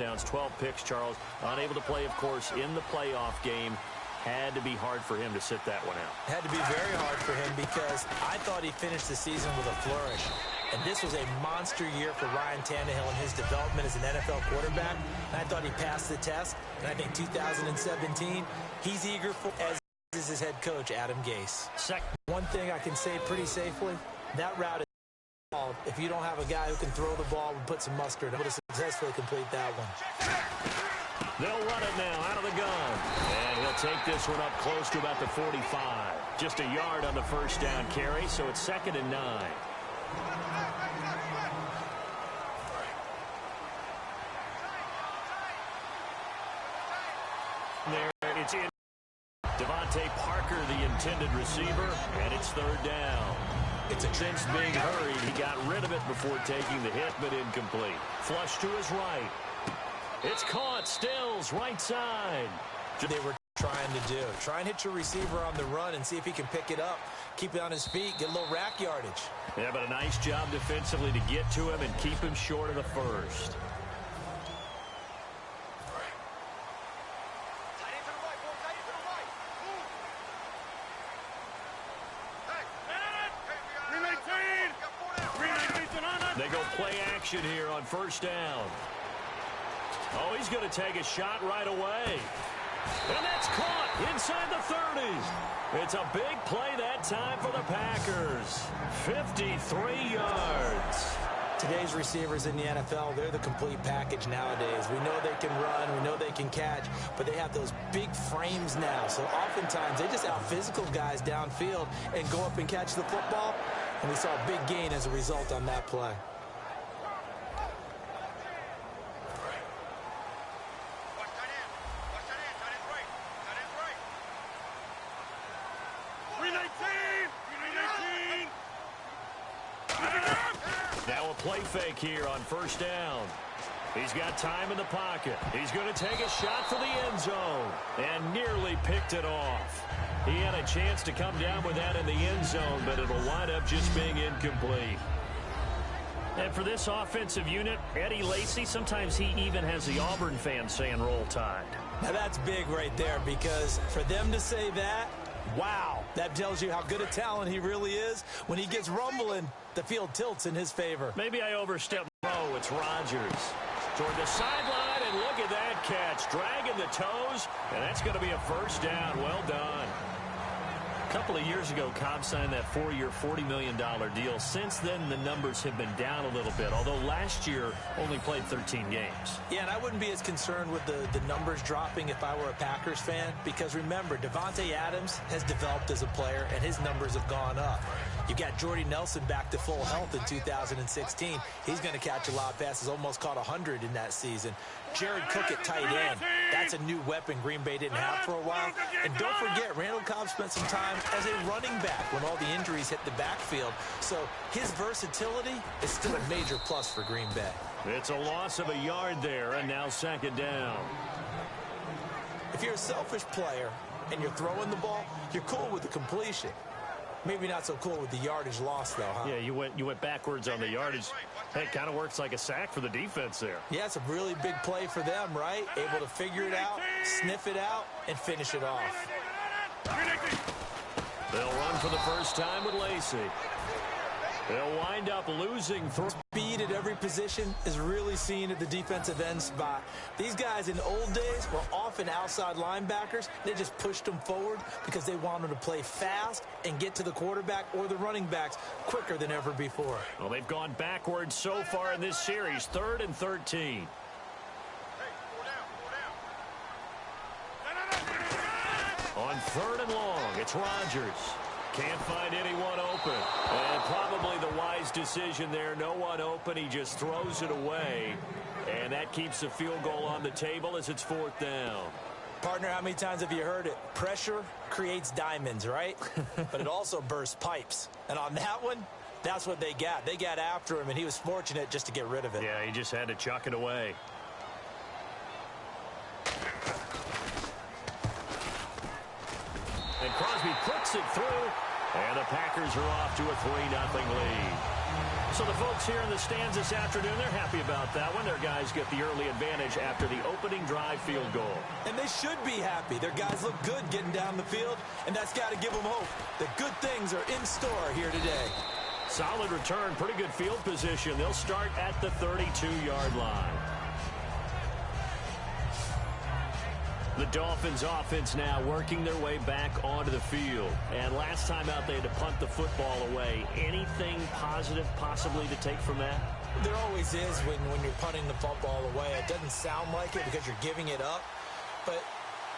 touchdowns, 12 picks, Charles. Unable to play, of course, in the playoff game. Had to be hard for him to sit that one out. Had to be very hard for him because I thought he finished the season with a flourish. And this was a monster year for Ryan Tannehill and his development as an NFL quarterback. And I thought he passed the test. And I think 2017, he's eager for, as is his head coach, Adam Gase. One thing I can say pretty safely, that route is called. If you don't have a guy who can throw the ball and put some mustard, able to successfully complete that one. They'll run it now out of the gun. And he'll take this one up close to about the 45. Just a yard on the first down carry, so it's 2nd and 9. There, it's in. Devontae Parker, the intended receiver, and it's 3rd down. It's a since being hurried. He got rid of it before taking the hit, but incomplete. Flush to his right. It's caught. Stills, right side. They were trying to do. Try and hit your receiver on the run and see if he can pick it up. Keep it on his feet. Get a little rack yardage. Yeah, but a nice job defensively to get to him and keep him short of the first. They go play action here on first down. Oh, he's going to take a shot right away. And that's caught inside the 30s. It's a big play that time for the Packers. 53 yards. Today's receivers in the NFL, they're the complete package nowadays. We know they can run, we know they can catch, but they have those big frames now. So oftentimes they just out-physical guys downfield and go up and catch the football. And we saw a big gain as a result on that play. Now a play fake here on first down. He's got time in the pocket. He's going to take a shot for the end zone and nearly picked it off. He had a chance to come down with that in the end zone, but it'll wind up just being incomplete. And for this offensive unit, Eddie Lacy, sometimes he even has the Auburn fans saying roll tide. Now that's big right there, because for them to say that, wow, that tells you how good a talent he really is. When he gets rumbling, the field tilts in his favor. Maybe I overstepped. Oh, it's Rodgers toward the sideline, and look at that catch. Dragging the toes, and that's going to be a first down. Well done. A couple of years ago, Cobb signed that 4-year, $40 million deal. Since then, the numbers have been down a little bit, although last year only played 13 games. Yeah, and I wouldn't be as concerned with the numbers dropping if I were a Packers fan, because remember, Devontae Adams has developed as a player, and his numbers have gone up. You've got Jordy Nelson back to full health in 2016. He's going to catch a lot of passes, almost caught 100 in that season. Jared Cook at tight end. That's a new weapon Green Bay didn't have for a while. And don't forget, Randall Cobb spent some time as a running back when all the injuries hit the backfield. So his versatility is still a major plus for Green Bay. It's a loss of a yard there, and now 2nd down. If you're a selfish player and you're throwing the ball, you're cool with the completion. Maybe not so cool with the yardage loss, though, huh? Yeah, you went backwards on the yardage. Hey, it kind of works like a sack for the defense there. Yeah, it's a really big play for them, right? Able to figure it out, sniff it out, and finish it off. They'll run for the first time with Lacy. They'll wind up losing. Speed at every position is really seen at the defensive end spot. These guys in the old days were often outside linebackers. They just pushed them forward because they wanted to play fast and get to the quarterback or the running backs quicker than ever before. Well, they've gone backwards so far in this series. 3rd and 13. On 3rd and long, it's Rodgers. Can't find anyone open. And probably the wise decision there. No one open. He just throws it away. And that keeps the field goal on the table as it's 4th down. Partner, how many times have you heard it? Pressure creates diamonds, right? But it also bursts pipes. And on that one, that's what they got. They got after him, and he was fortunate just to get rid of it. Yeah, he just had to chuck it away. And Crosby puts it through, and the Packers are off to a 3-0 lead. So the folks here in the stands this afternoon, they're happy about that one. Their guys get the early advantage after the opening drive field goal. And they should be happy. Their guys look good getting down the field, and that's got to give them hope that good things are in store here today. Solid return, pretty good field position. They'll start at the 32-yard line. The Dolphins offense now working their way back onto the field. And last time out, they had to punt the football away. Anything positive possibly to take from that? There always is when you're punting the football away. It doesn't sound like it because you're giving it up, but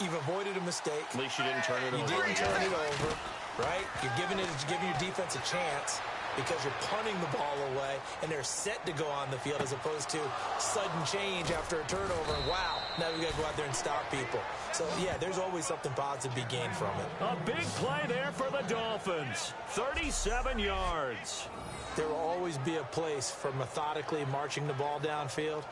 you've avoided a mistake. At least you didn't turn it over. You didn't turn it over, right? You're giving your defense a chance because you're punting the ball away, and they're set to go on the field as opposed to sudden change after a turnover. And wow, now we've got to go out there and stop people. So, yeah, there's always something positive to be gained from it. A big play there for the Dolphins. 37 yards. There will always be a place for methodically marching the ball downfield.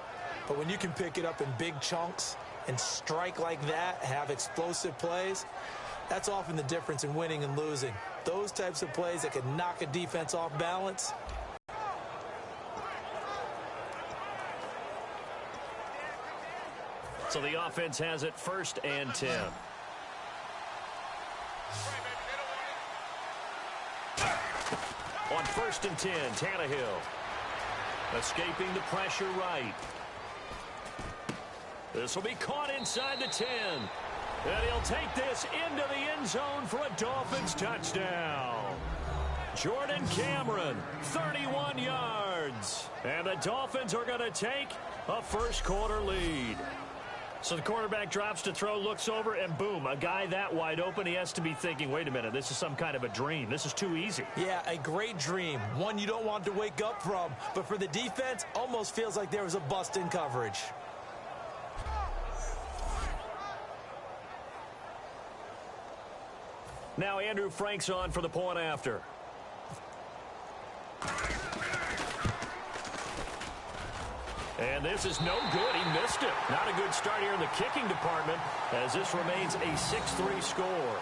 But when you can pick it up in big chunks and strike like that, have explosive plays, that's often the difference in winning and losing. Those types of plays that can knock a defense off balance. So the offense has it 1st and 10. On 1st and 10, Tannehill. Escaping the pressure right. This will be caught inside the 10. And he'll take this into the end zone for a Dolphins touchdown. Jordan Cameron, 31 yards. And the Dolphins are going to take a first-quarter lead. So the quarterback drops to throw, looks over, and boom, a guy that wide open, he has to be thinking, wait a minute, this is some kind of a dream. This is too easy. Yeah, a great dream. One you don't want to wake up from. But for the defense, almost feels like there was a bust in coverage. Now Andrew Frank's on for the point after. And this is no good. He missed it. Not a good start here in the kicking department as this remains a 6-3 score.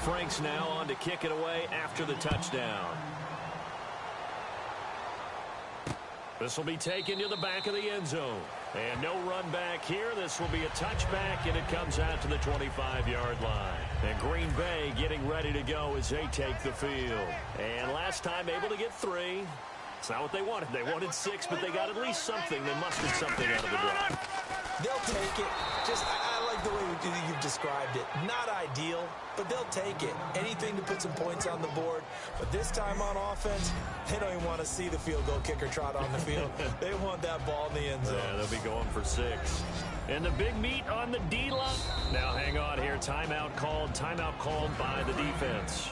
Frank's now on to kick it away after the touchdown. This will be taken to the back of the end zone. And no run back here. This will be a touchback, and it comes out to the 25-yard line. And Green Bay getting ready to go as they take the field. And last time able to get 3. It's not what they wanted. They wanted 6, but they got at least something. They mustered something out of the drive. They'll take it. I like the way you've described it. Not ideal, but they'll take it. Anything to put some points on the board. But this time on offense, they don't even want to see the field goal kicker trot on the field. They want that ball in the end zone. Yeah, they'll be going for 6. And the big meat on the D-line. Now hang on here. Timeout called by the defense.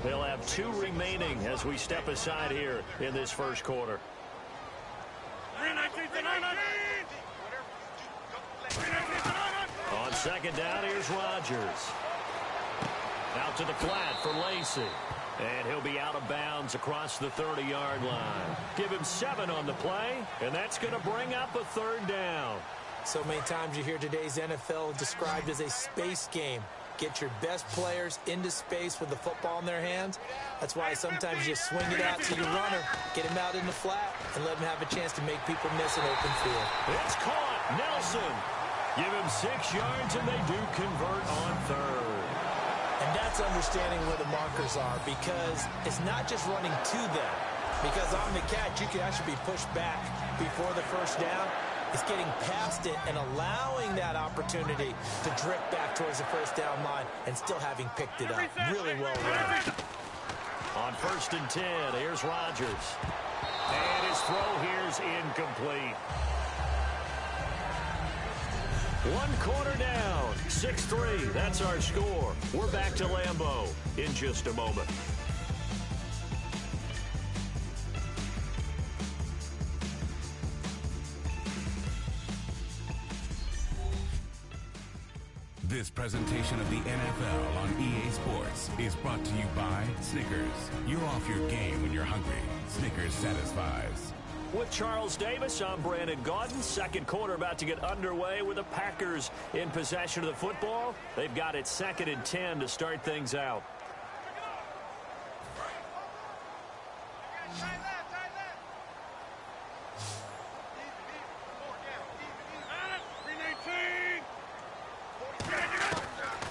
They'll have 2 remaining as we step aside here in this first quarter. On 2nd down, here's Rodgers. Out to the flat for Lacy. And he'll be out of bounds across the 30-yard line. Give him 7 on the play, and that's going to bring up a 3rd down. So many times you hear today's NFL described as a space game. Get your best players into space with the football in their hands. That's why sometimes you swing it out to your runner, get him out in the flat, and let him have a chance to make people miss an open field. It's caught. Nelson. Give him 6 yards, and they do convert on 3rd. And that's understanding where the markers are, because it's not just running to them. Because on the catch, you can actually be pushed back before the first down. It's getting past it and allowing that opportunity to drift back towards the first down line and still having picked it up. Really well run. On 1st and 10, here's Rodgers. And his throw here's incomplete. 1 quarter down, 6-3. That's our score. We're back to Lambeau in just a moment. This presentation of the NFL on EA Sports is brought to you by Snickers. You're off your game when you're hungry. Snickers satisfies. With Charles Davis, I'm Brandon Gaudin. Second quarter about to get underway with the Packers in possession of the football. They've got it 2nd and 10 to start things out.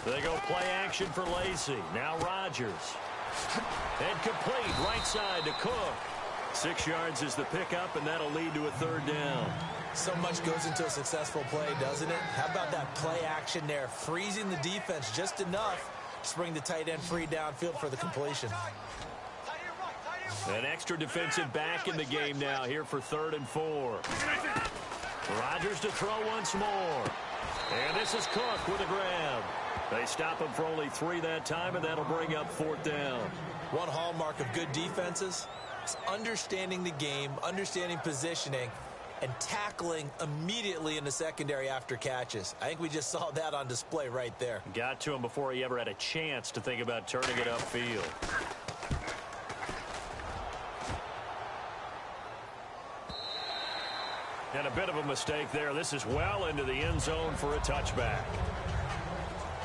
They go play action for Lacey. Now Rodgers. And complete right side to Cook. 6 yards is the pickup, and that'll lead to a 3rd down. So much goes into a successful play, doesn't it? How about that play action there? Freezing the defense just enough to bring the tight end free downfield for the completion. An extra defensive back in the game now here for 3rd and 4. Rodgers to throw once more. And this is Cook with a grab. They stop him for only 3 that time, and that'll bring up 4th down. One hallmark of good defenses is understanding the game, understanding positioning, and tackling immediately in the secondary after catches. I think we just saw that on display right there. Got to him before he ever had a chance to think about turning it upfield. And a bit of a mistake there. This is well into the end zone for a touchback.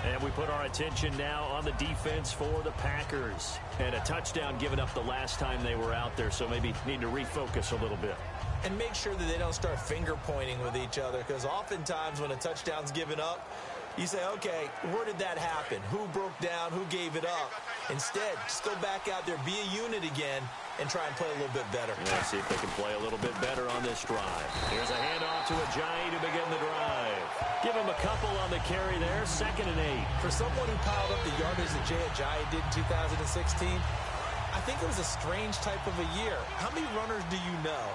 And we put our attention now on the defense for the Packers. And a touchdown given up the last time they were out there, so maybe need to refocus a little bit. And make sure that they don't start finger pointing with each other, because oftentimes when a touchdown's given up, you say, okay, where did that happen? Who broke down? Who gave it up? Instead, just go back out there, be a unit again, and try and play a little bit better. Let's see if they can play a little bit better on this drive. Here's a handoff to Ajayi to begin the drive. Give him a couple on the carry there, 2nd and 8. For someone who piled up the yardage that Ajayi did in 2016, I think it was a strange type of a year. How many runners do you know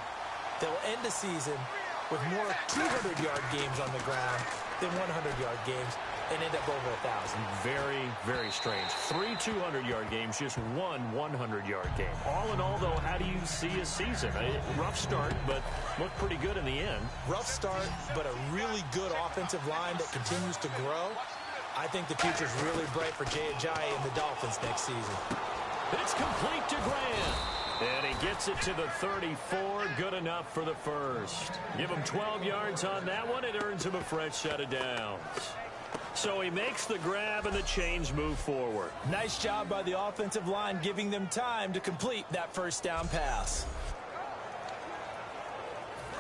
that will end the season with more 200-yard games on the ground than 100-yard games and end up over 1,000? Very, very strange. 3 200-yard games, just 1 100-yard game. All in all, though, how do you see a season? A rough start, but looked pretty good in the end. Rough start, but a really good offensive line that continues to grow. I think the future's really bright for Ajayi and the Dolphins next season. It's complete to Graham. And he gets it to the 34. Good enough for the first. Give him 12 yards on that one. It earns him a fresh set of downs. So he makes the grab and the chains move forward. Nice job by the offensive line, giving them time to complete that first down pass.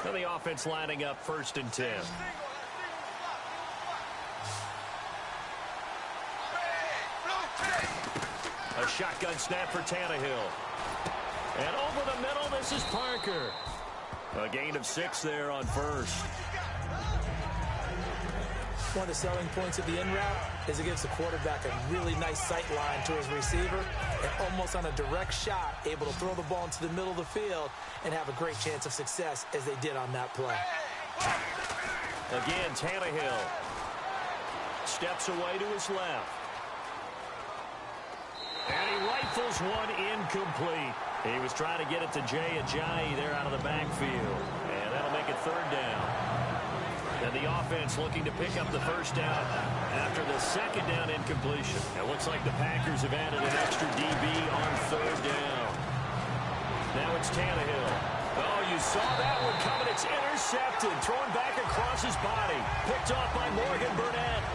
And the offense lining up 1st and 10. A shotgun snap for Tannehill. And over the middle, this is Parker. A gain of 6 there on first. One of the selling points of the in route is it gives the quarterback a really nice sight line to his receiver, and almost on a direct shot, able to throw the ball into the middle of the field and have a great chance of success as they did on that play. Again, Tannehill steps away to his left. And he rifles one incomplete. He was trying to get it to Ajayi there out of the backfield. And that'll make it 3rd down. And the offense looking to pick up the first down after the 2nd down incompletion. It looks like the Packers have added an extra DB on 3rd down. Now it's Tannehill. Oh, you saw that one coming. It's intercepted. Thrown back across his body. Picked off by Morgan Burnett.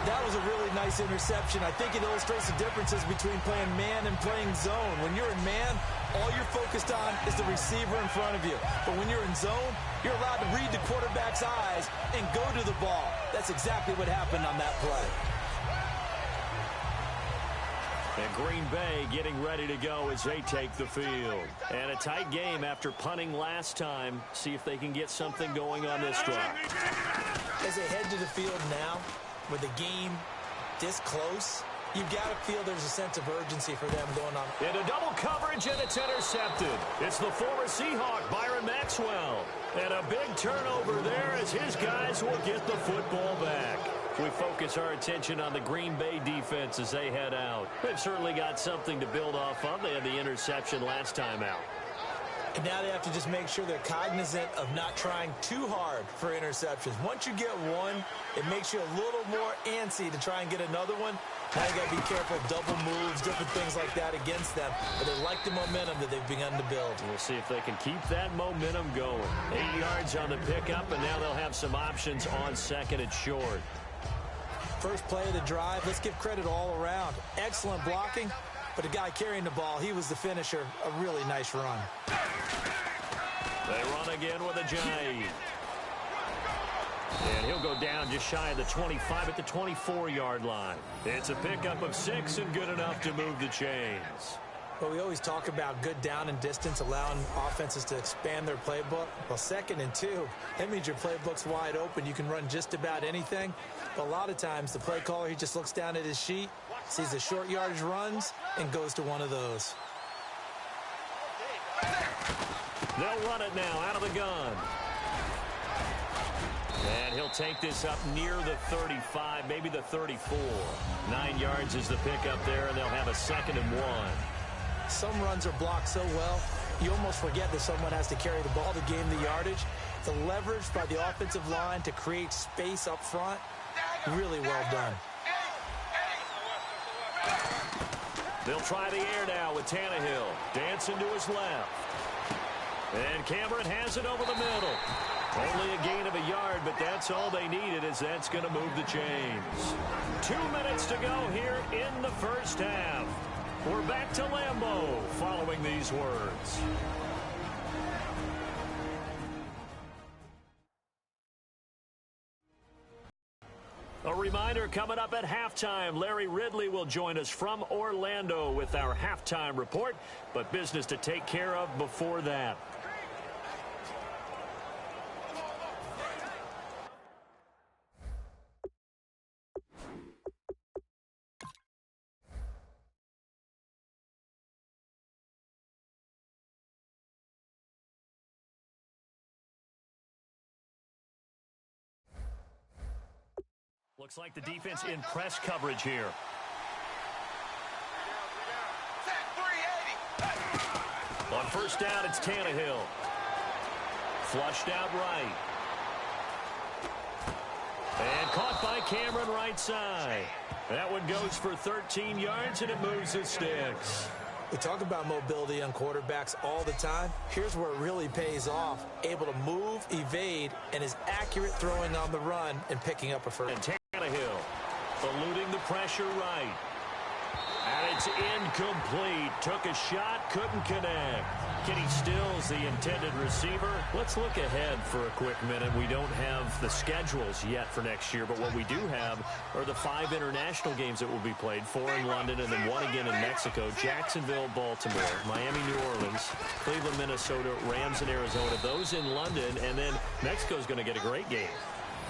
That was a really nice interception. I think it illustrates the differences between playing man and playing zone. When you're in man, all you're focused on is the receiver in front of you. But when you're in zone, you're allowed to read the quarterback's eyes and go to the ball. That's exactly what happened on that play. And Green Bay getting ready to go as they take the field. And a tight game after punting last time. See if they can get something going on this drive. As they head to the field now, with the game this close, you've got to feel there's a sense of urgency for them going on. Into double coverage, and it's intercepted. It's the former Seahawk, Byron Maxwell. And a big turnover there as his guys will get the football back. We focus our attention on the Green Bay defense as they head out. They've certainly got something to build off of. They had the interception last time out. And now they have to just make sure they're cognizant of not trying too hard for interceptions. Once you get one, it makes you a little more antsy to try and get another one. Now you got to be careful, double moves, different things like that against them. But they like the momentum that they've begun to build. We'll see if they can keep that momentum going. 8 yards on the pickup, and now they'll have some options on second and short. First play of the drive, let's give credit all around. Excellent blocking, but the guy carrying the ball, he was the finisher. A really nice run. They run again with a jive. And he'll go down just shy of the 25 at the 24-yard line. It's a pickup of 6 and good enough to move the chains. Well, we always talk about good down and distance, allowing offenses to expand their playbook. Well, 2nd and 2, that means your playbook's wide open. You can run just about anything. But a lot of times, the play caller, he just looks down at his sheet, sees the short yardage runs, and goes to one of those. They'll run it now out of the gun. And he'll take this up near the 35, maybe the 34. 9 yards is the pickup there, and they'll have a 2nd and 1. Some runs are blocked so well, you almost forget that someone has to carry the ball to gain the yardage. The leverage by the offensive line to create space up front, really well done. They'll try the air now with Tannehill. Dancing to his left. And Cameron has it over the middle. Only a gain of a yard, but that's all they needed, as that's going to move the chains. 2 minutes to go here in the first half. We're back to Lambeau following these words. A reminder, coming up at halftime, Larry Ridley will join us from Orlando with our halftime report, but business to take care of before that. Looks like the defense in press coverage here. On first down, it's Tannehill. Flushed out right. And caught by Cameron right side. That one goes for 13 yards, and it moves the sticks. We talk about mobility on quarterbacks all the time. Here's where it really pays off. Able to move, evade, and is accurate throwing on the run and picking up a first. And Tannehill eluding the pressure right. And it's incomplete. Took a shot, couldn't connect. Kenny Stills, the intended receiver. Let's look ahead for a quick minute. We don't have the schedules yet for next year, but what we do have are the 5 international games that will be played, 4 in London and then 1 again in Mexico, Jacksonville, Baltimore, Miami, New Orleans, Cleveland, Minnesota, Rams, and Arizona. Those in London, and then Mexico's going to get a great game.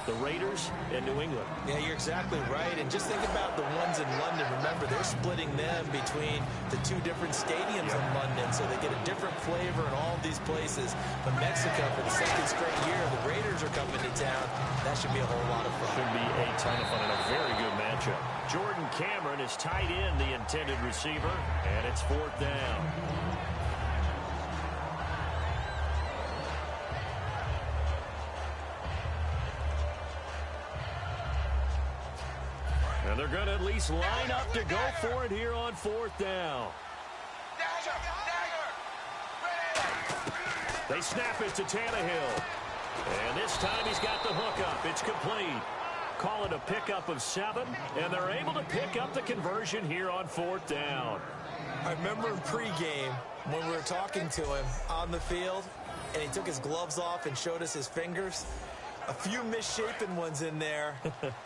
The Raiders and New England. Yeah, you're exactly right. And just think about the ones in London. Remember, they're splitting them between the 2 different stadiums in London, so they get a different flavor in all these places. But Mexico, for the 2nd straight year, the Raiders are coming to town. That should be a whole lot of fun. Should be a ton of fun and a very good matchup. Jordan Cameron is tight end, the intended receiver, and it's 4th down. And they're going to at least line up to go for it here on 4th down. They snap it to Tannehill. And this time he's got the hook up. It's complete. Call it a pickup of 7, and they're able to pick up the conversion here on 4th down. I remember in pregame when we were talking to him on the field, and he took his gloves off and showed us his fingers. A few misshapen ones in there,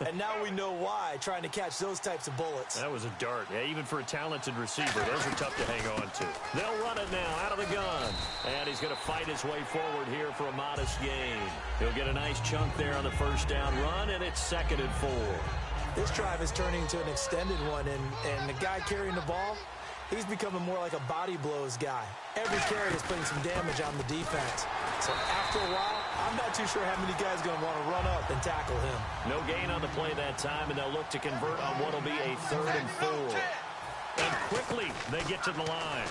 and now we know why, trying to catch those types of bullets. That was a dart. Yeah, even for a talented receiver, those are tough to hang on to. They'll run it now out of the gun, and he's going to fight his way forward here for a modest gain. He'll get a nice chunk there on the first down run, and it's 2nd and 4. This drive is turning into an extended one, and the guy carrying the ball, he's becoming more like a body blows guy. Every carry is putting some damage on the defense. So after a while, I'm not too sure how many guys are going to want to run up and tackle him. No gain on the play that time, and they'll look to convert on what will be a 3rd and 4. And quickly, they get to the line.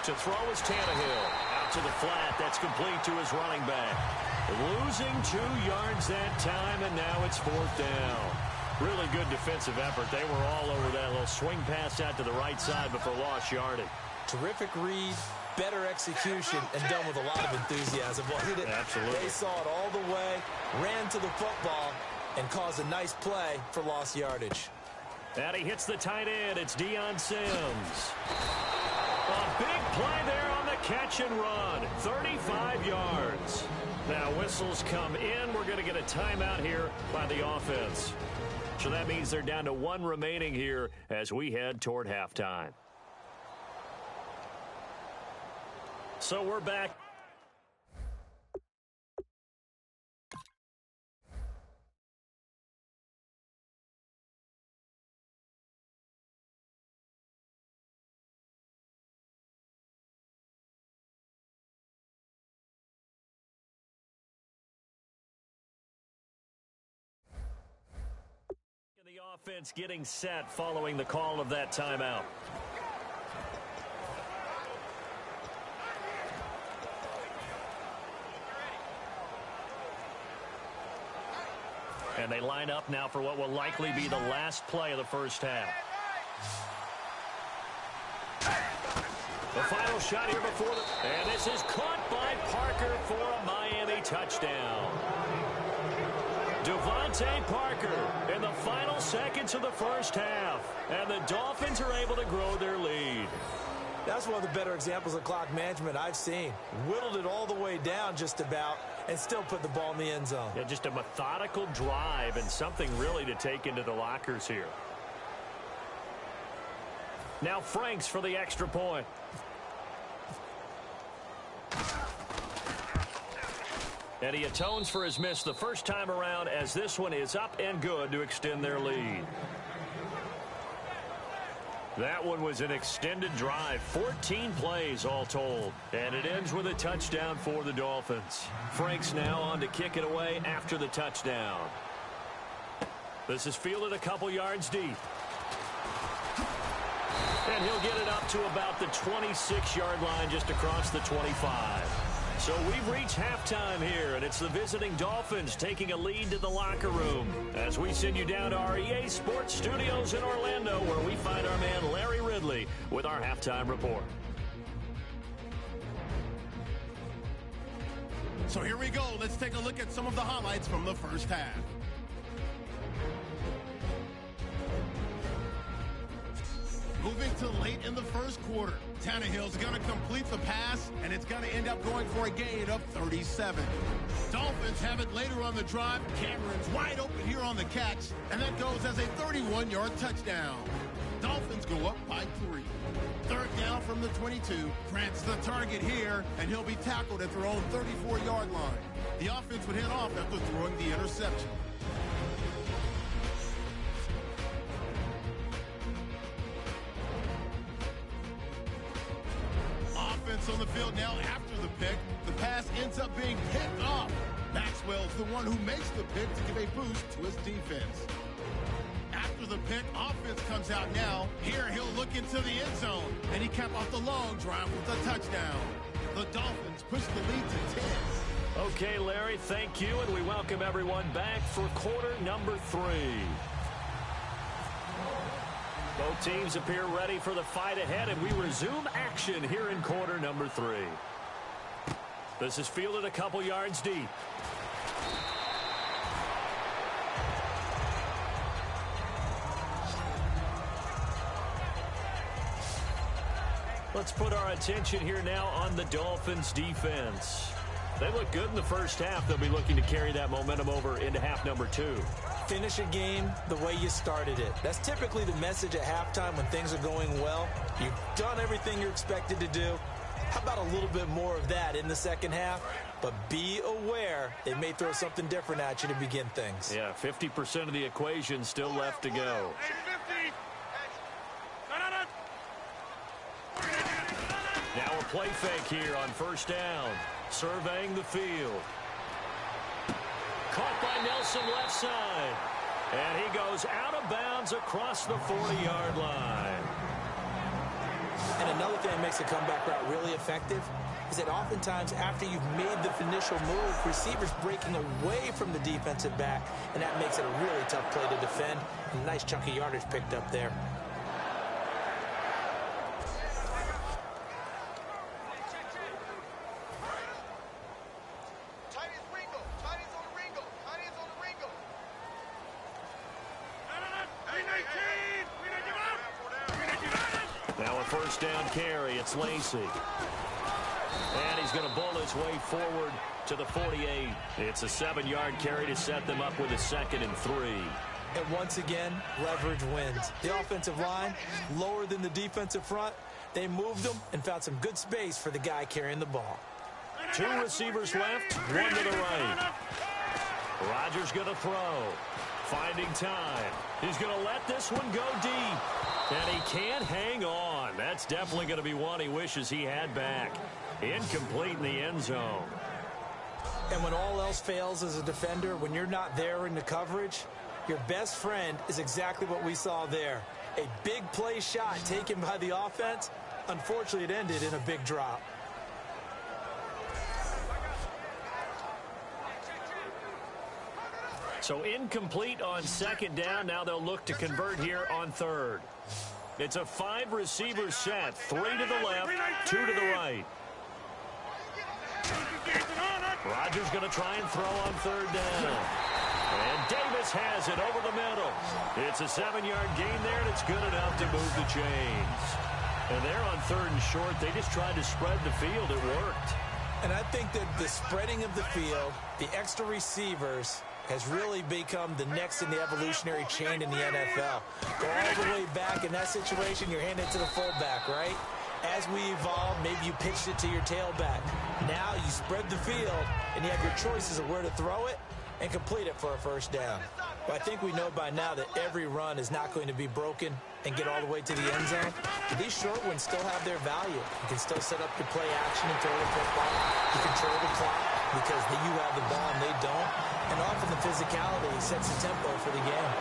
To throw is Tannehill. Out to the flat. That's complete to his running back. Losing 2 yards that time, and now it's 4th down. Really good defensive effort. They were all over that little swing pass out to the right side before lost yardage. Terrific read, better execution, and done with a lot of enthusiasm, wasn't it? Absolutely. They saw it all the way, ran to the football, and caused a nice play for lost yardage. And he hits the tight end. It's Deion Sims. A big play there on the catch and run. 35 yards. Now whistles come in. We're going to get a timeout here by the offense. So that means they're down to one remaining here as we head toward halftime. So we're back. The offense getting set following the call of that timeout. And they line up now for what will likely be the last play of the first half. The final shot here before the... And this is caught by Parker for a Miami touchdown. Devontae Parker in the final seconds of the first half. And the Dolphins are able to grow their lead. That's one of the better examples of clock management I've seen. Whittled it all the way down just about and still put the ball in the end zone. Yeah, just a methodical drive and something really to take into the lockers here. Now Franks for the extra point. And he atones for his miss the first time around as this one is up and good to extend their lead. That one was an extended drive, 14 plays all told. And it ends with a touchdown for the Dolphins. Franks now on to kick it away after the touchdown. This is fielded a couple yards deep. And he'll get it up to about the 26-yard line just across the 25. So we've reached halftime here, and it's the visiting Dolphins taking a lead to the locker room as we send you down to our EA Sports Studios in Orlando, where we find our man Larry Ridley with our halftime report. So here we go. Let's take a look at some of the highlights from the first half. Moving to late in the first quarter, Tannehill's going to complete the pass, and it's going to end up going for a gain of 37. Dolphins have it later on the drive. Cameron's wide open here on the catch, and that goes as a 31-yard touchdown. Dolphins go up by 3. Third down from the 22. Grant's the target here, and he'll be tackled at their own 34-yard line. The offense would head off after throwing the interception. On the field now after the pick. The pass ends up being picked off. Maxwell's the one who makes the pick to give a boost to his defense. After the pick, offense comes out now. Here he'll look into the end zone, and he capped off the long drive with a touchdown. The Dolphins push the lead to 10. Okay, Larry, thank you, and we welcome everyone back for quarter number 3. Both teams appear ready for the fight ahead, and we resume action here in quarter number 3. This is fielded a couple yards deep. Let's put our attention here now on the Dolphins defense. They look good in the first half. They'll be looking to carry that momentum over into half number 2. Finish a game the way you started it. That's typically the message at halftime when things are going well. You've done everything you're expected to do. How about a little bit more of that in the second half? But be aware they may throw something different at you to begin things. Yeah, 50% of the equation still left to go. Now a play fake here on first down. Surveying the field. Caught by Nelson left side. And he goes out of bounds across the 40-yard line. And another thing that makes a comeback route really effective is that oftentimes after you've made the initial move, receivers breaking away from the defensive back, and that makes it a really tough play to defend. And a nice chunk of yardage picked up there. Now a first down carry. It's Lacy. And he's going to bowl his way forward to the 48. It's a 7-yard carry to set them up with a 2nd and 3. And once again, leverage wins. The offensive line, lower than the defensive front. They moved them and found some good space for the guy carrying the ball. 2 receivers left, 1 to the right. Rodgers going to throw. Finding time. He's going to let this one go deep. And he can't hang on. That's definitely going to be one he wishes he had back. Incomplete in the end zone. And when all else fails as a defender, when you're not there in the coverage, your best friend is exactly what we saw there. A big play shot taken by the offense. Unfortunately, it ended in a big drop. So incomplete on 2nd down. Now they'll look to convert here on 3rd. It's a 5-receiver set. 3 to the left, 2 to the right. Rodgers going to try and throw on 3rd down. And Davis has it over the middle. It's a 7-yard gain there, and it's good enough to move the chains. And they're on 3rd and short. They just tried to spread the field. It worked. And I think that the spreading of the field, the extra receivers, has really become the next in the evolutionary chain in the NFL. Go all the way back in that situation, you're handing it to the fullback, right? As we evolve, maybe you pitched it to your tailback. Now you spread the field, and you have your choices of where to throw it and complete it for a first down. But I think we know by now that every run is not going to be broken and get all the way to the end zone. But these short ones still have their value. You can still set up your play action and throw the football. You control the clock because you have the ball and they don't. And often the physicality sets the tempo for the game.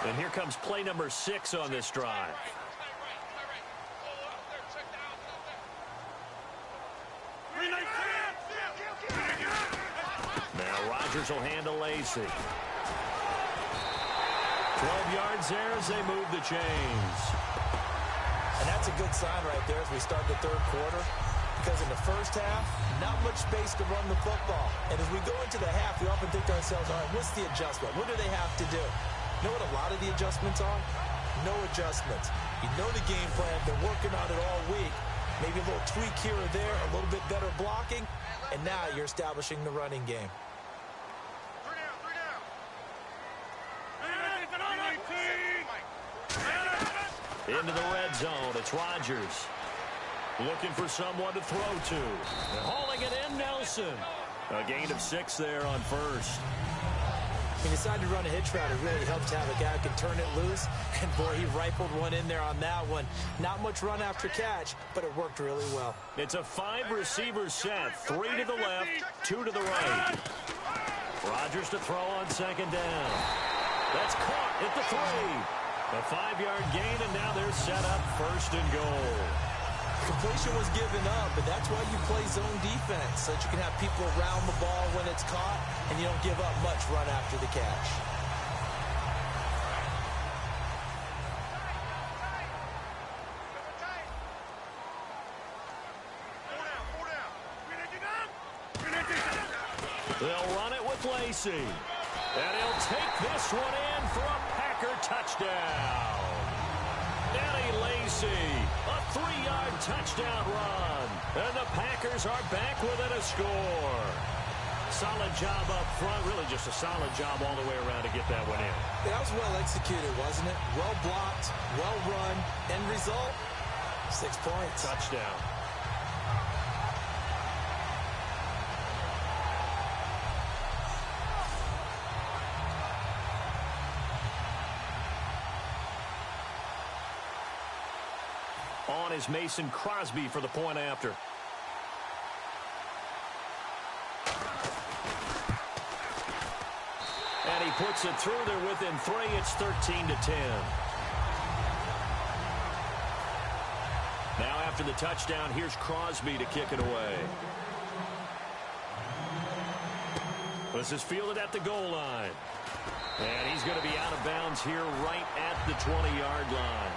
And here comes play number 6 on this drive. Now Rodgers will handle Lacy. 12 yards there as they move the chains. And that's a good sign right there as we start the 3rd quarter. Because in the first half, not much space to run the football. And as we go into the half, we often think to ourselves, all right, what's the adjustment? What do they have to do? You know what a lot of the adjustments are? No adjustments. You know the game plan. They're working on it all week. Maybe a little tweak here or there, a little bit better blocking, and now you're establishing the running game. Into the red zone. It's Rodgers. Looking for someone to throw to. And hauling it in, Nelson. A gain of 6 there on 1st. He decided to run a hitch route. It really helps to have a guy who can turn it loose. And, boy, he rifled one in there on that one. Not much run after catch, but it worked really well. It's a 5-receiver set. 3 to the left, 2 to the right. Rodgers to throw on 2nd down. That's caught at the 3. A 5-yard gain, and now they're set up 1st and goal. Completion was given up, but that's why you play zone defense, so that you can have people around the ball when it's caught, and you don't give up much run after the catch. They'll run it with Lacy. And he'll take this one in for a Packer touchdown. Eddie Lacy, a 3-yard touchdown run. And the Packers are back within a score. Solid job up front. Really just a solid job all the way around to get that one in. That was well executed, wasn't it? Well blocked, well run. End result, 6 points. Touchdown. On is Mason Crosby for the point after. And he puts it through. They're within 3. It's 13-10. Now after the touchdown, here's Crosby to kick it away. This is fielded at the goal line. And he's going to be out of bounds here right at the 20-yard line.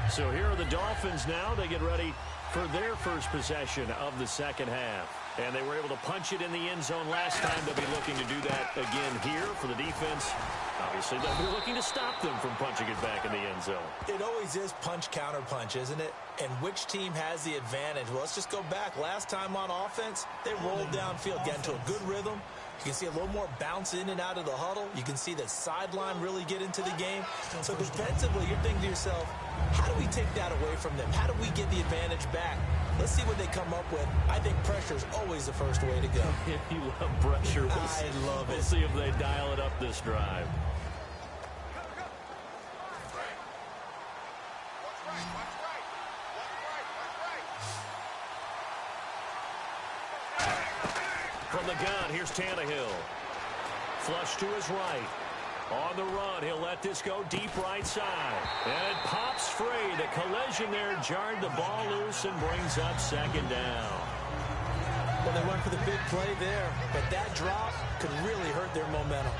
So here are the Dolphins now. They get ready for their first possession of the second half. And they were able to punch it in the end zone last time. They'll be looking to do that again here for the defense. Obviously, they'll be looking to stop them from punching it back in the end zone. It always is punch-counter-punch, isn't it? And which team has the advantage? Well, let's just go back. Last time on offense, they rolled downfield, got into a good rhythm. You can see a little more bounce in and out of the huddle. You can see the sideline really get into the game. So defensively, you're thinking to yourself, how do we take that away from them? How do we get the advantage back? Let's see what they come up with. I think pressure is always the first way to go. You love pressure. I love it. We'll see if they dial it up this drive. From the gun, here's Tannehill. Flush to his right. On the run, he'll let this go deep right side. And it pops free. The collision there jarred the ball loose and brings up second down. Well, they went for the big play there, but that drop could really hurt their momentum.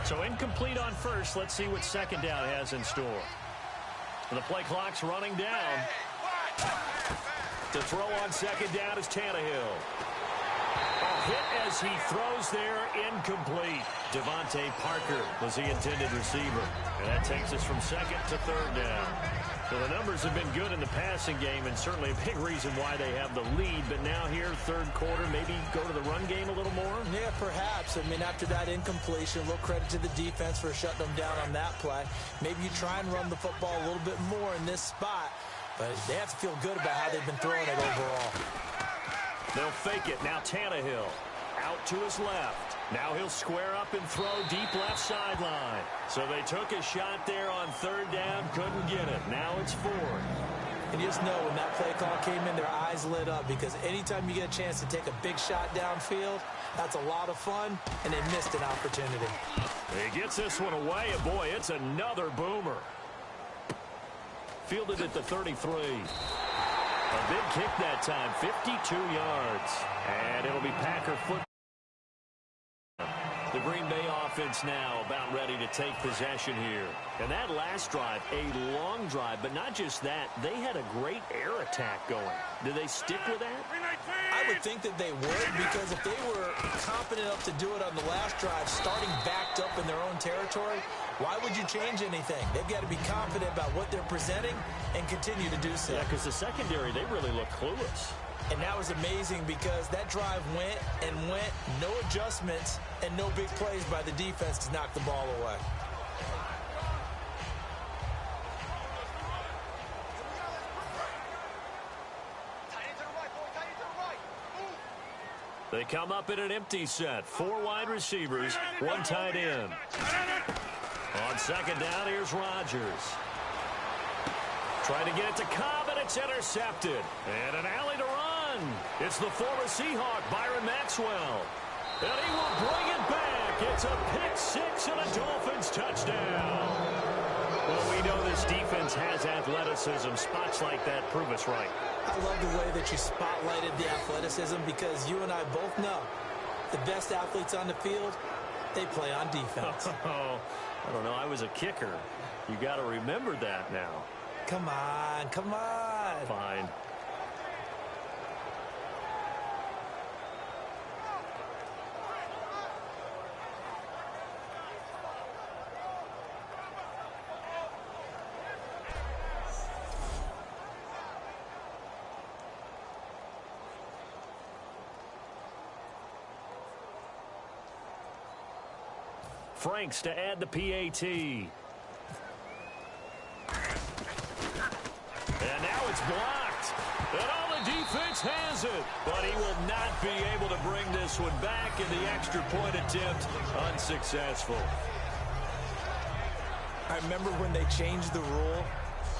So incomplete on first. Let's see what second down has in store. The play clock's running down. To throw on second down is Tannehill. A hit as he throws there, incomplete. Devontae Parker was the intended receiver. And that takes us from second to third down. So the numbers have been good in the passing game, and certainly a big reason why they have the lead. But now here, third quarter, maybe go to the run game a little more? Yeah, perhaps. I mean, after that incompletion, a little credit to the defense for shutting them down on that play. Maybe you try and run the football a little bit more in this spot, but they have to feel good about how they've been throwing it overall. They'll fake it. Now Tannehill out to his left. Now he'll square up and throw deep left sideline. So they took a shot there on third down, couldn't get it. Now it's fourth. And you just know when that play call came in, their eyes lit up, because anytime you get a chance to take a big shot downfield, that's a lot of fun, and they missed an opportunity. He gets this one away, and boy, it's another boomer. Fielded at the 33. A big kick that time, 52 yards. And it'll be Packer football. The Green Bay offense now about ready to take possession here. And that last drive, a long drive, but not just that. They had a great air attack going. Do they stick with that? I would think that they would, because if they were confident enough to do it on the last drive, starting backed up in their own territory, why would you change anything? They've got to be confident about what they're presenting and continue to do so. Yeah, because the secondary, they really look clueless. And that was amazing, because that drive went and went, no adjustments, and no big plays by the defense to knock the ball away. They come up in an empty set. 4 wide receivers, 1 tight end. On second down, here's Rodgers. Trying to get it to Cobb, and it's intercepted. And an alley to run. It's the former Seahawk, Byron Maxwell. And he will bring it back. It's a pick six and a Dolphins touchdown. Well, we know this defense has athleticism. Spots like that prove us right. I love the way that you spotlighted the athleticism, because you and I both know the best athletes on the field, they play on defense. Oh, I don't know. I was a kicker. You got to remember that now. Come on, come on. Fine. Franks to add the PAT. And now it's blocked. And all the defense has it. But he will not be able to bring this one back, in the extra point attempt unsuccessful. I remember when they changed the rule,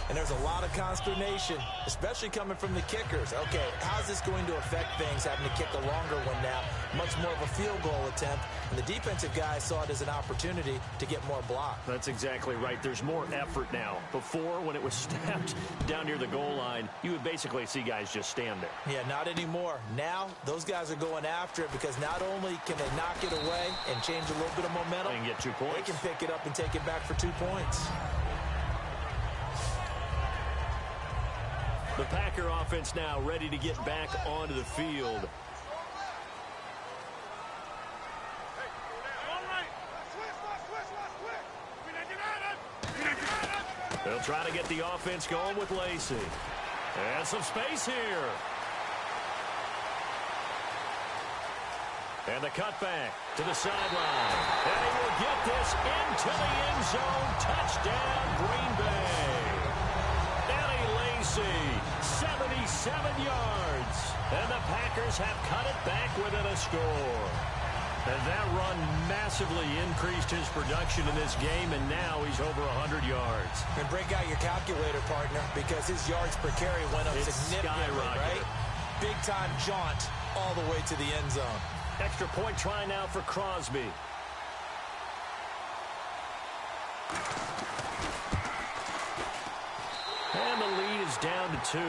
and there's a lot of consternation, especially coming from the kickers. Okay, how's this going to affect things, having to kick a longer one now? Much more of a field goal attempt. And the defensive guys saw it as an opportunity to get more block. That's exactly right. There's more effort now. Before, when it was snapped down near the goal line, you would basically see guys just stand there. Yeah, not anymore. Now, those guys are going after it because not only can they knock it away and change a little bit of momentum, and get 2 points. They can pick it up and take it back for 2 points. The Packer offense now ready to get back onto the field. They'll try to get the offense going with Lacey. And some space here. And the cutback to the sideline. And he will get this into the end zone. Touchdown, Green Bay. Lacey, 77 yards. And the Packers have cut it back within a score. And that run massively increased his production in this game, and now he's over 100 yards. And break out your calculator, partner, because his yards per carry went up significantly, right? Big-time jaunt all the way to the end zone. Extra point try now for Crosby. And the lead is down to 2.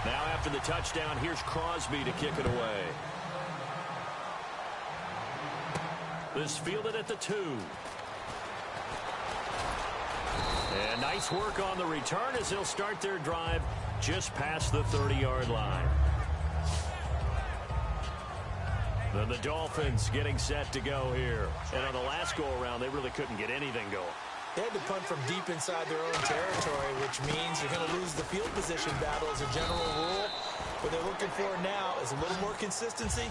Now after the touchdown, here's Crosby to kick it away. This fielded at the 2. And nice work on the return as they'll start their drive just past the 30-yard line. Then the Dolphins getting set to go here. And on the last go-around, they really couldn't get anything going. They had to punt from deep inside their own territory, which means you're going to lose the field position battle as a general rule. What they're looking for now is a little more consistency,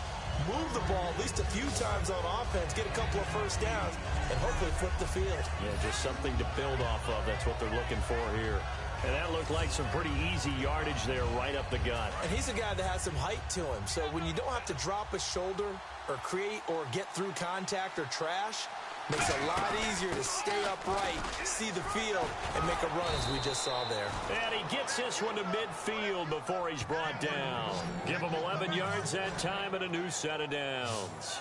move the ball at least a few times on offense, get a couple of first downs, and hopefully flip the field. Yeah, just something to build off of. That's what they're looking for here. And that looked like some pretty easy yardage there right up the gut. And he's a guy that has some height to him. So when you don't have to drop a shoulder or create or get through contact or trash, makes it a lot easier to stay upright, see the field, and make a run as we just saw there. And he gets this one to midfield before he's brought down. Give him 11 yards that time and a new set of downs.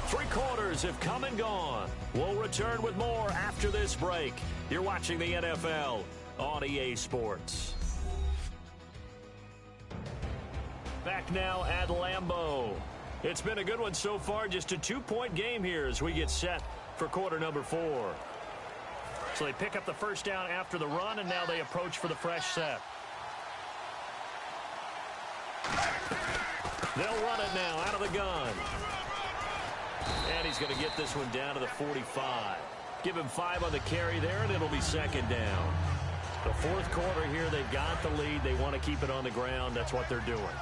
Three quarters have come and gone. We'll return with more after this break. You're watching the NFL on EA Sports. Back now at Lambeau. It's been a good one so far. Just a 2-point game here as we get set for quarter number 4. So they pick up the first down after the run, and now they approach for the fresh set. They'll run it now out of the gun. And he's going to get this one down to the 45. Give him 5 on the carry there, and it'll be second down. The fourth quarter here, they've got the lead. They want to keep it on the ground. That's what they're doing.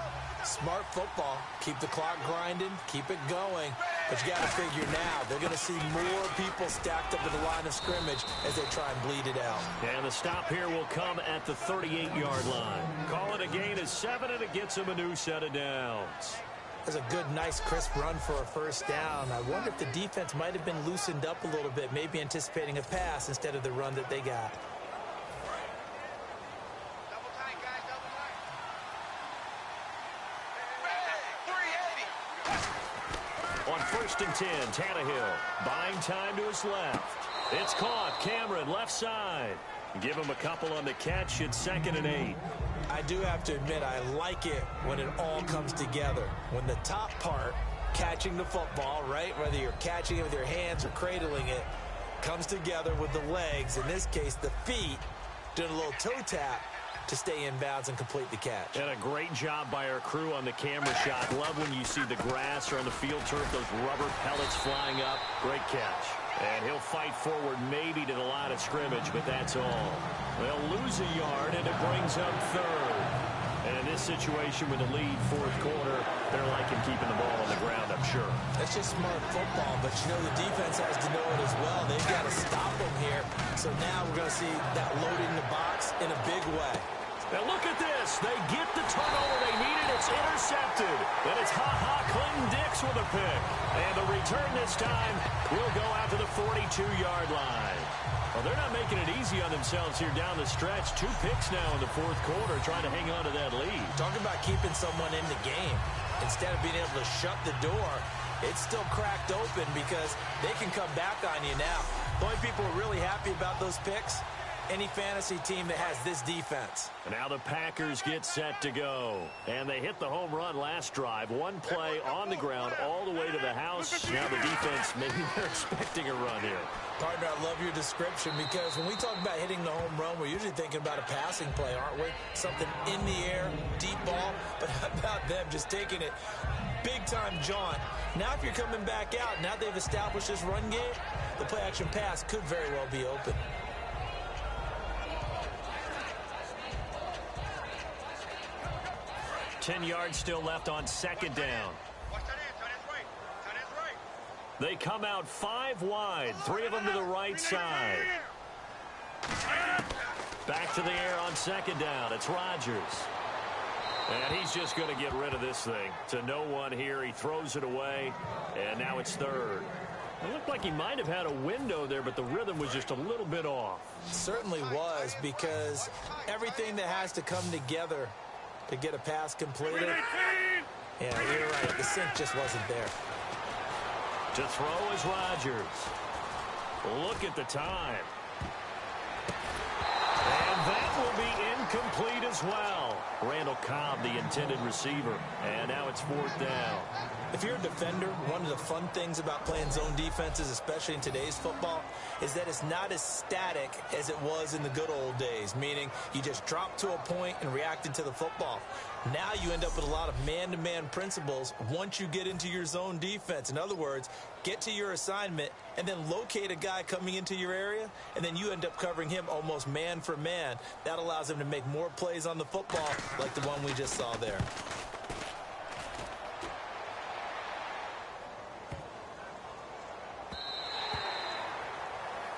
Smart football. Keep the clock grinding. Keep it going. But you got to figure now, they're going to see more people stacked up at the line of scrimmage as they try and bleed it out. And the stop here will come at the 38-yard line. Call it a gain of 7, and it gets him a new set of downs. That's a good, nice, crisp run for a first down. I wonder if the defense might have been loosened up a little bit, maybe anticipating a pass instead of the run that they got. On 1st and 10, Tannehill buying time to his left. It's caught. Cameron left side. Give him a couple on the catch. It's 2nd and 8. I do have to admit, I like it when it all comes together. When the top part, catching the football, right, whether you're catching it with your hands or cradling it, comes together with the legs, in this case the feet, doing a little toe tap. to stay in bounds and complete the catch. And a great job by our crew on the camera shot. Love when you see the grass or on the field turf, those rubber pellets flying up. Great catch. And he'll fight forward maybe to the line of scrimmage, but that's all. They'll lose a yard, and it brings up third. And in this situation with the lead, fourth quarter, they're liking keeping the ball on the ground, I'm sure. That's just smart football, but you know the defense has to know it as well. They've got to stop them here. So now we're going to see that loading the box in a big way. Now look at this. They get the turnover they needed. It's intercepted. And it's Clinton Dix with a pick. And the return this time will go out to the 42-yard line. Well, they're not making it easy on themselves here down the stretch. 2 picks now in the fourth quarter trying to hang on to that lead. Talk about keeping someone in the game. Instead of being able to shut the door, it's still cracked open because they can come back on you now. The only people who are really happy about those picks, any fantasy team that has this defense. And now the Packers get set to go. And they hit the home run last drive. 1 play on the ground all the way to the house. Now the defense, maybe they're expecting a run here. Partner, I love your description because when we talk about hitting the home run, we're usually thinking about a passing play, aren't we? Something in the air, deep ball. But how about them just taking it big-time jaunt? Now if you're coming back out, now they've established this run game, the play-action pass could very well be open. Ten yards still left on second down. They come out 5 wide, 3 of them to the right side. Back to the air on second down. It's Rodgers. And he's just going to get rid of this thing. To no one here. He throws it away, and now it's third. It looked like he might have had a window there, but the rhythm was just a little bit off. It certainly was, because everything that has to come together to get a pass completed. Yeah, you're right. The sync just wasn't there. To throw is Rodgers. Look at the time. And that will be incomplete as well. Randall Cobb, the intended receiver. And now it's fourth down. If you're a defender, one of the fun things about playing zone defenses, especially in today's football, is that it's not as static as it was in the good old days, meaning you just drop to a point and reacted to the football. Now you end up with a lot of man-to-man principles once you get into your zone defense. In other words, get to your assignment and then locate a guy coming into your area, and then you end up covering him almost man for man. That allows him to make more plays on the football like the one we just saw there.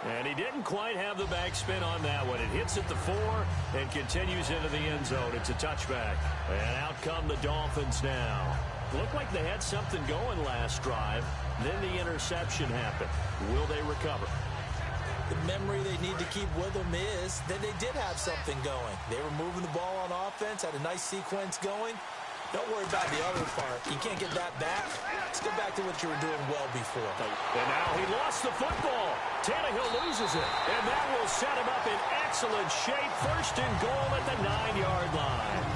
And he didn't quite have the backspin on that one. It hits at the 4 and continues into the end zone. It's a touchback. And out come the Dolphins now. Looked like they had something going last drive. Then the interception happened. Will they recover? The memory they need to keep with them is that they did have something going. They were moving the ball on offense, had a nice sequence going. Don't worry about the other part. You can't get that back. Let's go back to what you were doing well before. And now he lost the football. Tannehill loses it. And that will set him up in excellent shape. First and goal at the 9-yard line.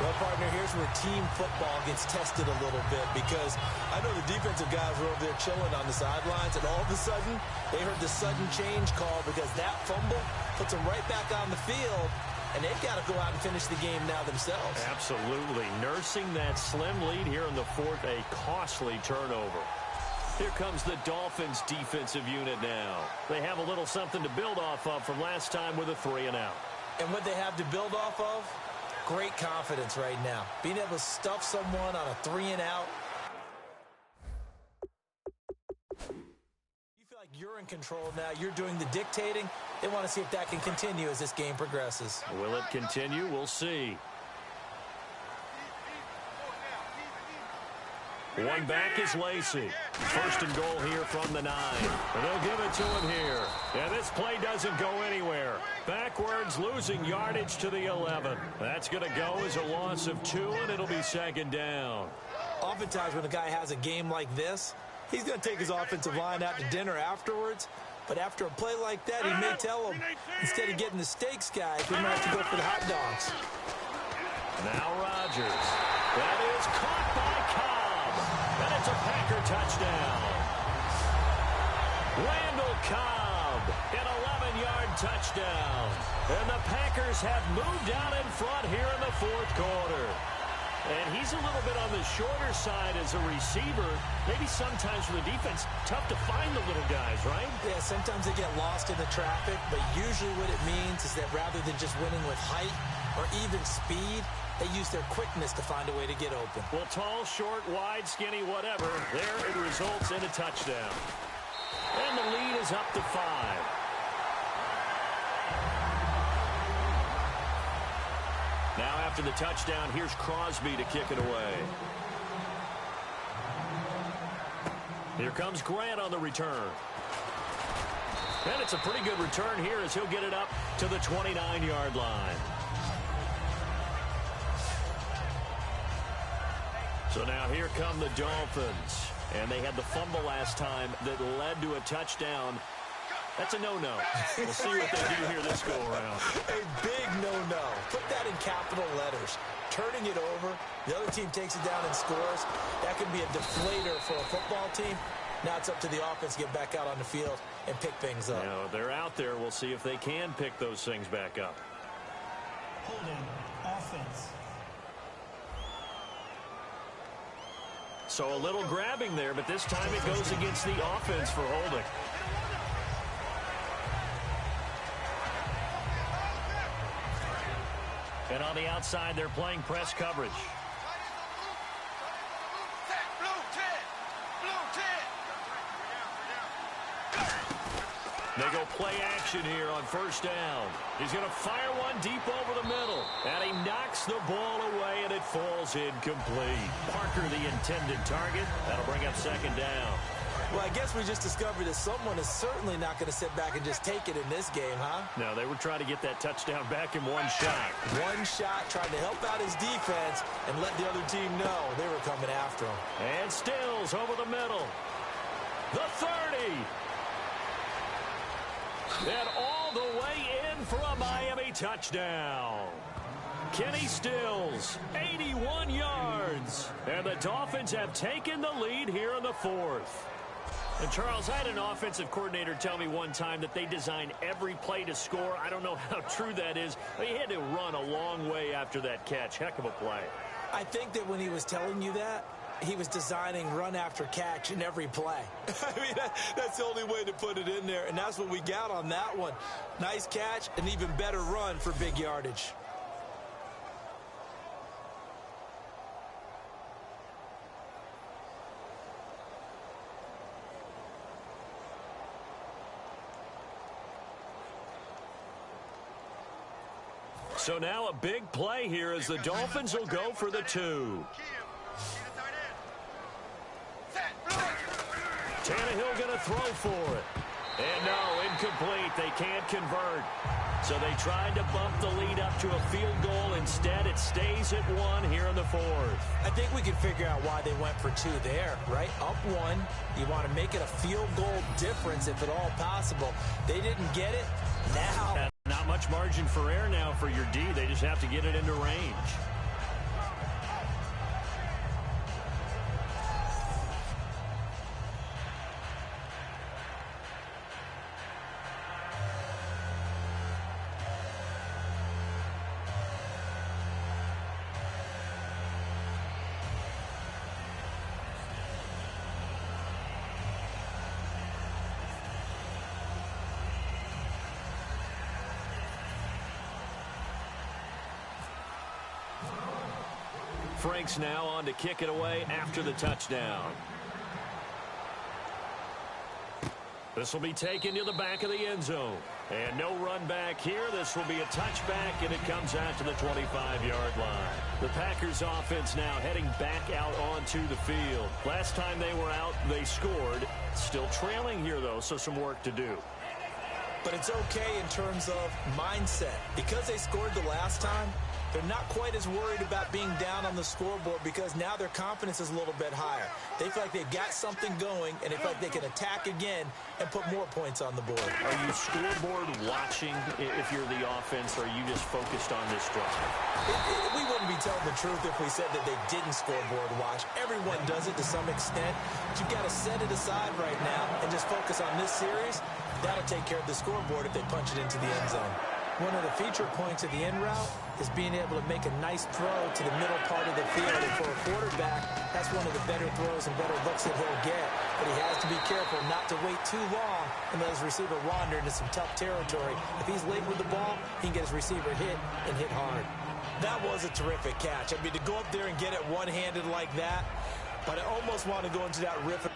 Well, partner, here's where team football gets tested a little bit, because I know the defensive guys were over there chilling on the sidelines, and all of a sudden, they heard the sudden change call because that fumble puts them right back on the field, and they've got to go out and finish the game now themselves. Absolutely. Nursing that slim lead here in the fourth, a costly turnover. Here comes the Dolphins defensive unit now. They have a little something to build off of from last time with a 3-and-out. And what they have to build off of? Great confidence right now. Being able to stuff someone on a 3-and-out. You feel like you're in control now. You're doing the dictating. They want to see if that can continue as this game progresses. Will it continue? We'll see. One back is Lacey. First and goal here from the 9. And they'll give it to him here. And this play doesn't go anywhere. Backwards, losing yardage to the 11. That's going to go as a loss of 2, and it'll be second down. Oftentimes when a guy has a game like this, he's going to take his offensive line out to dinner afterwards. But after a play like that, he may tell him, instead of getting the steaks, guys, we might have to go for the hot dogs. Now Rodgers. That is caught by Cobb. And it's a Packer touchdown. Randall Cobb Chubb, an 11-yard touchdown. And the Packers have moved out in front here in the fourth quarter. And he's a little bit on the shorter side as a receiver. Maybe sometimes for the defense, tough to find the little guys, right? Yeah, sometimes they get lost in the traffic, but usually what it means is that rather than just winning with height or even speed, they use their quickness to find a way to get open. Well, tall, short, wide, skinny, whatever, there it results in a touchdown. And the lead is up to 5. Now after the touchdown, here's Crosby to kick it away. Here comes Grant on the return. And it's a pretty good return here as he'll get it up to the 29-yard line. So now here come the Dolphins. And they had the fumble last time that led to a touchdown. That's a no-no. We'll see what they do here this go-around. A big no-no. Put that in capital letters. Turning it over, the other team takes it down and scores. That could be a deflator for a football team. Now it's up to the offense to get back out on the field and pick things up. You know, they're out there. We'll see if they can pick those things back up. Holding offense. So a little grabbing there, but this time it goes against the offense for holding. And on the outside, they're playing press coverage. They go play action here on first down. He's going to fire one deep over the middle. And he knocks the ball away, and it falls incomplete. Parker, the intended target. That'll bring up second down. Well, I guess we just discovered that someone is certainly not going to sit back and just take it in this game, huh? No, they were trying to get that touchdown back in one shot. One shot, trying to help out his defense and let the other team know they were coming after him. And Stills over the middle. The 30. And all the way in for a Miami touchdown. Kenny Stills, 81 yards. And the Dolphins have taken the lead here in the fourth. And, Charles, I had an offensive coordinator tell me one time that they design every play to score. I don't know how true that is. He had to run a long way after that catch. Heck of a play. I think that when he was telling you that, he was designing run after catch in every play. I mean, that's the only way to put it in there, and that's what we got on that one. Nice catch, an even better run for big yardage. So now a big play here as the Dolphins will go for the 2. Tannehill going to throw for it. And no, incomplete. They can't convert. So they tried to bump the lead up to a field goal. Instead, it stays at 1 here in the fourth. I think we can figure out why they went for 2 there, right? Up 1. You want to make it a field goal difference if at all possible. They didn't get it. Now. Not much margin for error now for your D. They just have to get it into range. Frank's now on to kick it away after the touchdown. This will be taken to the back of the end zone. And no run back here. This will be a touchback, and it comes out to the 25-yard line. The Packers offense now heading back out onto the field. Last time they were out, they scored. Still trailing here, though, so some work to do. But it's okay in terms of mindset. Because they scored the last time, They're not quite as worried about being down on the scoreboard because now their confidence is a little bit higher. They feel like they've got something going, and they feel like they can attack again and put more points on the board. Are you scoreboard watching if you're the offense, or are you just focused on this drive? We wouldn't be telling the truth if we said that they didn't scoreboard watch. Everyone does it to some extent, but you've got to set it aside right now and just focus on this series. That'll take care of the scoreboard if they punch it into the end zone. One of the feature points of the end route is being able to make a nice throw to the middle part of the field. And for a quarterback, that's one of the better throws and better looks that he'll get. But he has to be careful not to wait too long and let his receiver wander into some tough territory. If he's late with the ball, he can get his receiver hit and hit hard. That was a terrific catch. I mean, to go up there and get it one-handed like that, but I almost want to go into that riff.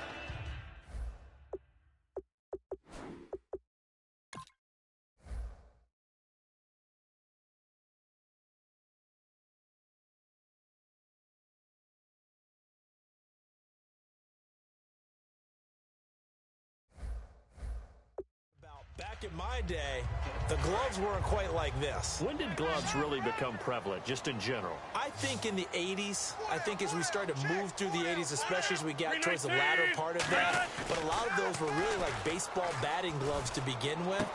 Back in my day, the gloves weren't quite like this. When did gloves really become prevalent, just in general? I think in the 80s. I think as we started to move through the 80s, especially as we got towards the latter part of that. But a lot of those were really like baseball batting gloves to begin with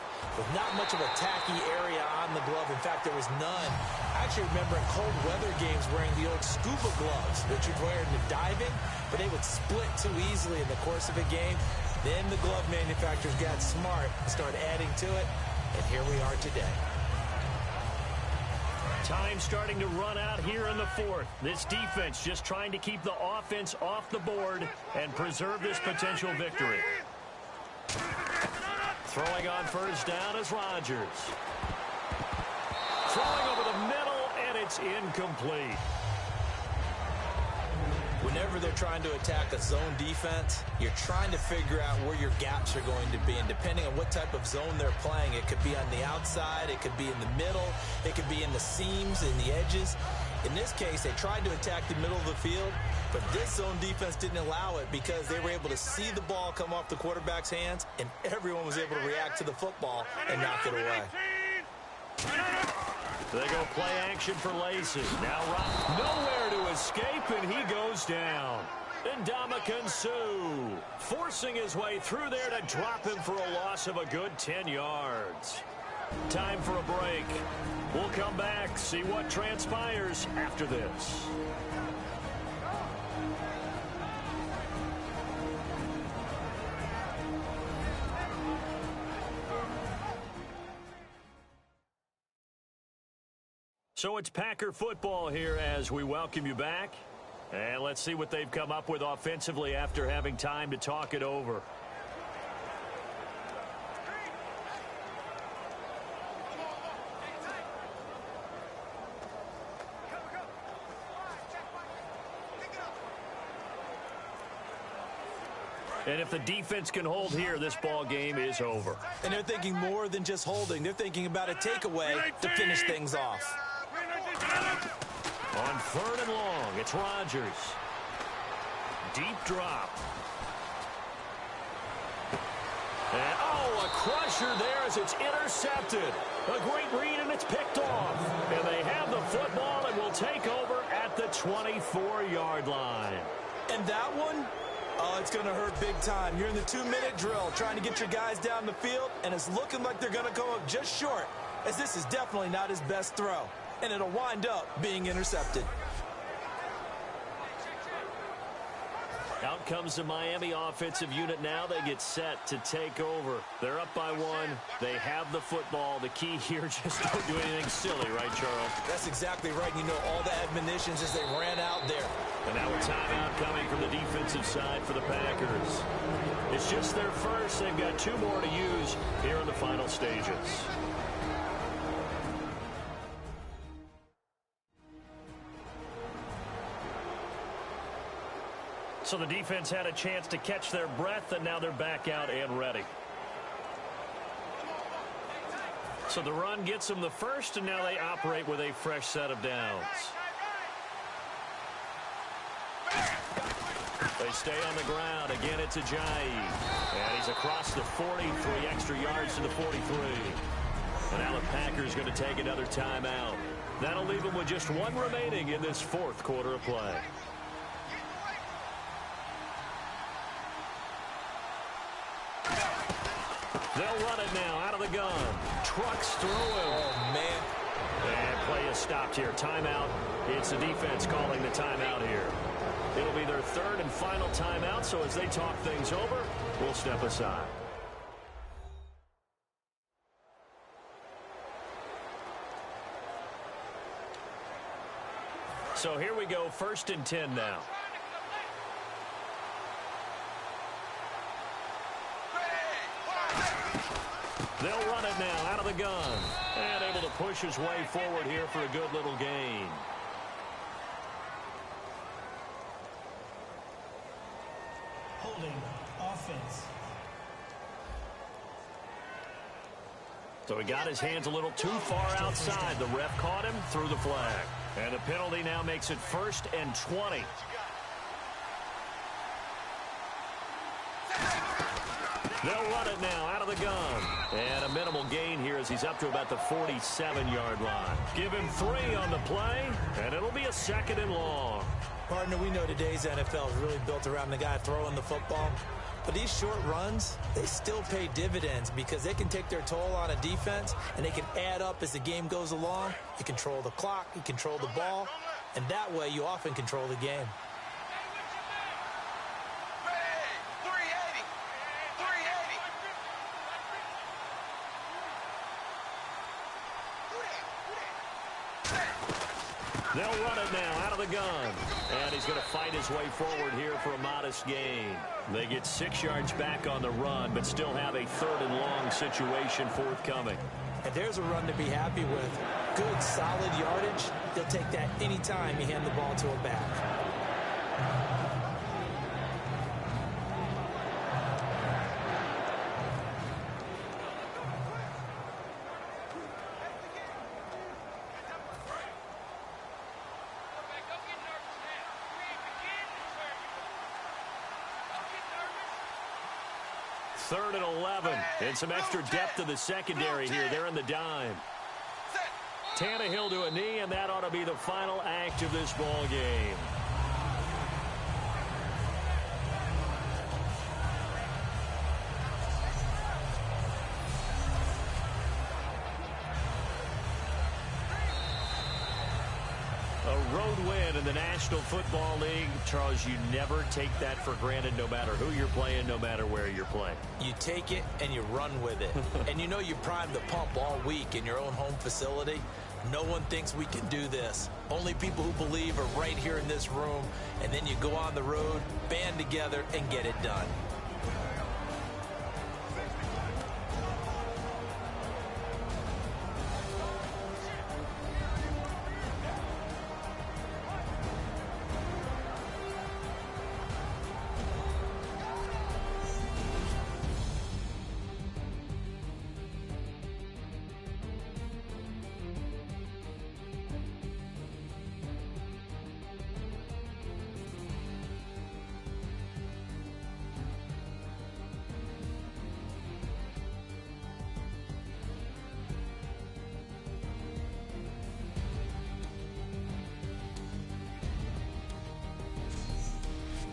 not much of a tacky area on the glove. In fact, there was none. I actually remember in cold weather games wearing the old scuba gloves, which you'd wear in the diving, but they would split too easily in the course of a game. Then the glove manufacturers got smart and started adding to it, and here we are today. Time starting to run out here in the fourth. This defense just trying to keep the offense off the board and preserve this potential victory. Throwing on first down is Rodgers. Throwing over the middle, and it's incomplete. Whenever they're trying to attack a zone defense, you're trying to figure out where your gaps are going to be. And depending on what type of zone they're playing, it could be on the outside, it could be in the middle, it could be in the seams, in the edges. In this case, they tried to attack the middle of the field, but this zone defense didn't allow it because they were able to see the ball come off the quarterback's hands, and everyone was able to react to the football and knock it away. They go play action for Lacy. Now nowhere to escape, and he goes down. Ndamukong Suh forcing his way through there to drop him for a loss of a good 10 yards. Time for a break. We'll come back, see what transpires after this. So it's Packer football here as we welcome you back. And let's see what they've come up with offensively after having time to talk it over. And if the defense can hold here, this ball game is over. And they're thinking more than just holding. They're thinking about a takeaway to finish things off. On third and long, it's Rodgers. Deep drop. And, oh, a crusher there as it's intercepted. A great read, and it's picked off. And they have the football and will take over at the 24-yard line. And that one, oh, it's going to hurt big time. You're in the 2-minute drill trying to get your guys down the field, and it's looking like they're going to go up just short, as this is definitely not his best throw. And it'll wind up being intercepted. Out comes the Miami offensive unit now. They get set to take over. They're up by one. They have the football. The key here, just don't do anything silly, right, Charles? That's exactly right. You know, all the admonitions as they ran out there. And now a timeout coming from the defensive side for the Packers. It's just their first. They've got 2 more to use here in the final stages. So the defense had a chance to catch their breath, and now they're back out and ready. So the run gets them the first, and now they operate with a fresh set of downs. They stay on the ground. Again, it's Ajayi. And he's across the 40, 3 extra yards to the 43. And now the Packers going to take another timeout. That'll leave them with just one remaining in this fourth quarter of play. They'll run it now out of the gun. Trucks through him. Oh, man. And play is stopped here. Timeout. It's the defense calling the timeout here. It'll be their third and final timeout, so as they talk things over, we'll step aside. So here we go, 1st and 10 now. They'll run it now out of the gun. And able to push his way forward here for a good little gain. Holding offense. So he got his hands a little too far outside. The ref caught him, threw the flag. And the penalty now makes it 1st and 20. They'll run it now out of the gun. And a minimal gain here as he's up to about the 47-yard line. Give him 3 on the play, and it'll be a 2nd and long. Partner, we know today's NFL is really built around the guy throwing the football. But these short runs, they still pay dividends because they can take their toll on a defense, and they can add up as the game goes along. You control the clock, you control the ball, and that way you often control the game. They'll run it now out of the gun. And he's going to fight his way forward here for a modest gain. They get 6 yards back on the run, but still have a 3rd and long situation forthcoming. And there's a run to be happy with. Good, solid yardage. They'll take that anytime you hand the ball to a back. Third and 11. And some extra depth to the secondary here. They're in the dime. Tannehill to a knee, and that ought to be the final act of this ball game. A road win in the National Football League. Charles, you never take that for granted no matter who you're playing, no matter where you're playing. You take it and you run with it. And you know you primed the pump all week in your own home facility. No one thinks we can do this. Only people who believe are right here in this room. And then you go on the road, band together, and get it done.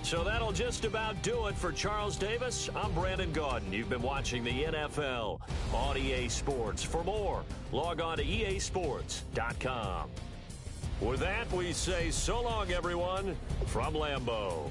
So that'll just about do it for Charles Davis. I'm Brandon Gaudin. You've been watching the NFL on EA Sports. For more, log on to easports.com. With that, we say so long, everyone, from Lambeau.